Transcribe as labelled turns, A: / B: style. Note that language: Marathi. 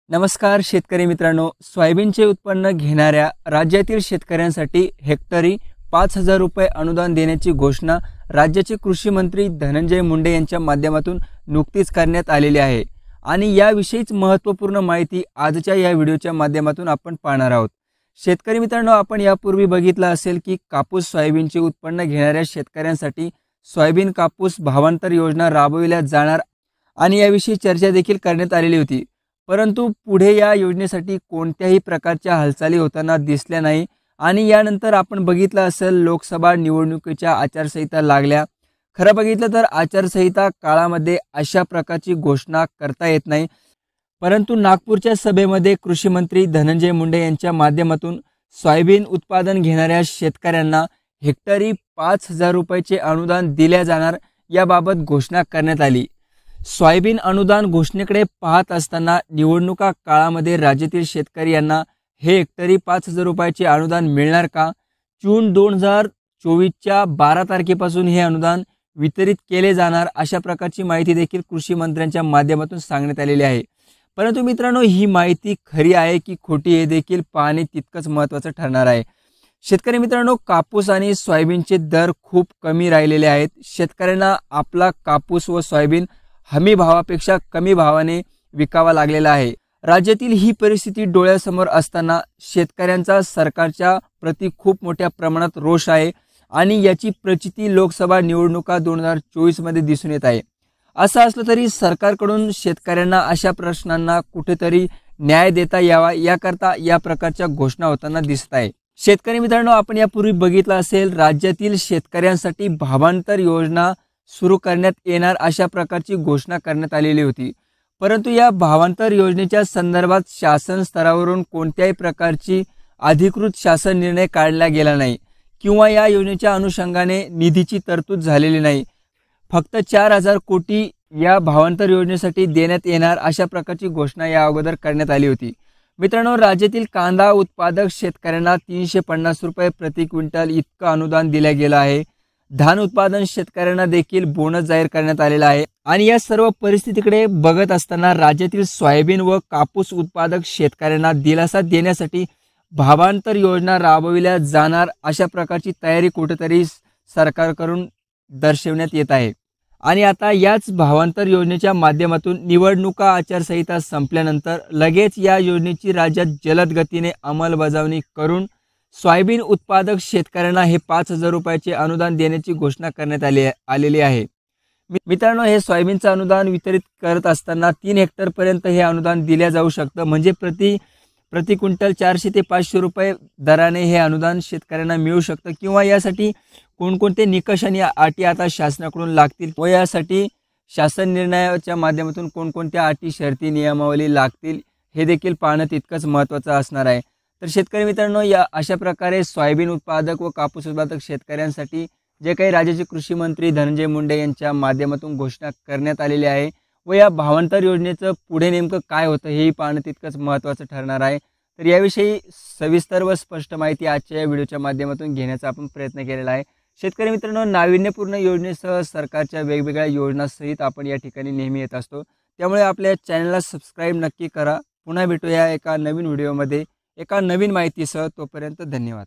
A: नमस्कार शेतकरी मित्रांनो, सोयाबीनचे उत्पन्न घेणाऱ्या राज्यातील शेतकऱ्यांसाठी हेक्टरी 5,000 रुपये अनुदान देण्याची घोषणा राज्याचे कृषी मंत्री धनंजय मुंडे यांच्या माध्यमातून नुकतीच करण्यात आलेली आहे आणि याविषयीच महत्त्वपूर्ण माहिती आजच्या या व्हिडिओच्या माध्यमातून आपण पाहणार आहोत। शेतकरी मित्रांनो, आपण यापूर्वी बघितलं असेल की कापूस सोयाबीनचे उत्पन्न घेणाऱ्या शेतकऱ्यांसाठी सोयाबीन कापूस भावांतर योजना राबविल्या जाणार आणि याविषयी चर्चा देखील करण्यात आलेली होती। परंतु पुढे या योजनेसाठी कोणत्याही प्रकारच्या हालचाली होताना दिसल्या नाही आणि यानंतर आपण बघितलं असेल लोकसभा निवडणुकीच्या आचारसंहिता लागल्या। खरं बघितलं तर आचारसंहिता काळामध्ये अशा प्रकारची घोषणा करता येत नाही, परंतु नागपूरच्या सभेमध्ये कृषी मंत्री धनंजय मुंडे यांच्या माध्यमातून सोयाबीन उत्पादन घेणाऱ्या शेतकऱ्यांना हेक्टरी 5,000 रुपयाचे अनुदान दिले जाणार याबाबत घोषणा करण्यात आली। सोयाबीन अनुदान घोषणेकडे पाहत असताना निवडणुका काळामध्ये राज्यातील शेतकरी यांना हे हेक्टरी 5,000 रुपयाचे अनुदान मिळणार का? जून 2024च्या 12 तारखेपासून हे अनुदान वितरित केले जाणार अशा प्रकारची माहिती देखील कृषी मंत्र्यांच्या माध्यमातून सांगण्यात आलेली आहे। परंतु मित्रांनो, ही माहिती खरी आहे की खोटी हे देखील पाहणे तितकंच महत्त्वाचं ठरणार आहे। शेतकरी मित्रांनो, कापूस आणि सोयाबीनचे दर खूप कमी राहिलेले आहेत। शेतकऱ्यांना आपला कापूस व सोयाबीन हमी भावापेक्षा कमी भावाने विकावा लागलेला आहे। राज्यातील ही परिस्थिती डोळ्यासमोर असताना शेतकऱ्यांचा सरकारच्या प्रति खूप मोठ्या प्रमाणात रोष आहे आणि याची प्रचिती लोकसभा निवडणुका 2024 मध्ये दिसून येत आहे। असं असलं तरी सरकारकडून शेतकऱ्यांना अशा प्रश्नांना कुठेतरी न्याय देता यावा याकरता या प्रकारच्या घोषणा होताना दिसत आहे। शेतकरी मित्रांनो, आपण यापूर्वी बघितलं असेल राज्यातील शेतकऱ्यांसाठी भावांतर योजना सुरू करण्यात येणार अशा प्रकारची घोषणा करण्यात आलेली होती। परंतु या भावांतर योजनेच्या संदर्भात शासन स्तरावरून कोणत्याही प्रकारची अधिकृत शासन निर्णय काढला गेला नाही किंवा या योजनेच्या अनुषंगाने निधीची तरतूद झालेली नाही। फक्त 4,000 कोटी या भावांतर योजनेसाठी देण्यात येणार अशा प्रकारची घोषणा या अगोदर करण्यात आली होती। मित्रांनो, राज्यातील कांदा उत्पादक शेतकऱ्यांना 350 रुपये प्रति क्विंटल इतकं अनुदान दिलं गेलं आहे। धान उत्पादन शेतकऱ्यांना देखील बोनस जाहीर करण्यात आलेला आहे आणि या सर्व परिस्थितीकडे बघत असताना राज्यातील सोयाबीन व कापूस उत्पादक शेतकऱ्यांना दिलासा देण्यासाठी भावांतर योजना राबविल्या जाणार अशा प्रकारची तयारी कुठेतरी सरकारकडून दर्शवण्यात येत आहे। आणि आता याच भावांतर योजनेच्या माध्यमातून निवडणुका आचारसंहिता संपल्यानंतर लगेच या योजनेची राज्यात जलद गतीने अंमलबजावणी करून सोयाबीन उत्पादक शेतकऱ्यांना हे 5,000 रुपयाचे अनुदान देण्याची घोषणा करण्यात आलेली आहे। मित्रांनो, हे सोयाबीनचं अनुदान वितरित करत असताना 3 हेक्टर पर्यंत हे अनुदान दिले जाऊ शकतं, म्हणजे प्रति क्विंटल 400 ते 500 रुपये दराने हे अनुदान शेतकऱ्यांना मिळू शकतं किंवा यासाठी कोणकोणते निकष आणि अटी आता शासनाकडून लागतील व यासाठी शासन निर्णयाच्या माध्यमातून कोणकोणत्या अटी शर्ती नियमावली लागतील हे देखील पाहणं तितकंच महत्त्वाचं असणार आहे। तर शेतकरी मित्रांनो, या अशा प्रकारे सोयाबीन उत्पादक व कापूस उत्पादक शेतकऱ्यांसाठी जे काही राज्याचे कृषी मंत्री धनंजय मुंडे यांच्या माध्यमातून घोषणा करण्यात आलेली आहे व या भावांतर योजनेचं पुढे नेमकं काय होतं हेही पाहणं तितकंच महत्त्वाचं ठरणार आहे। तर याविषयी सविस्तर व स्पष्ट माहिती आजच्या या व्हिडिओच्या माध्यमातून घेण्याचा आपण प्रयत्न केलेला आहे। शेतकरी मित्रांनो, नाविन्यपूर्ण योजनेसह सरकारच्या वेगवेगळ्या योजनांसहित आपण या ठिकाणी नेहमी येत असतो, त्यामुळे आपल्या चॅनलला सबस्क्राईब नक्की करा। पुन्हा भेटूया एका नवीन व्हिडिओमध्ये एका नवीन माहितीसह। तोपर्यंत धन्यवाद।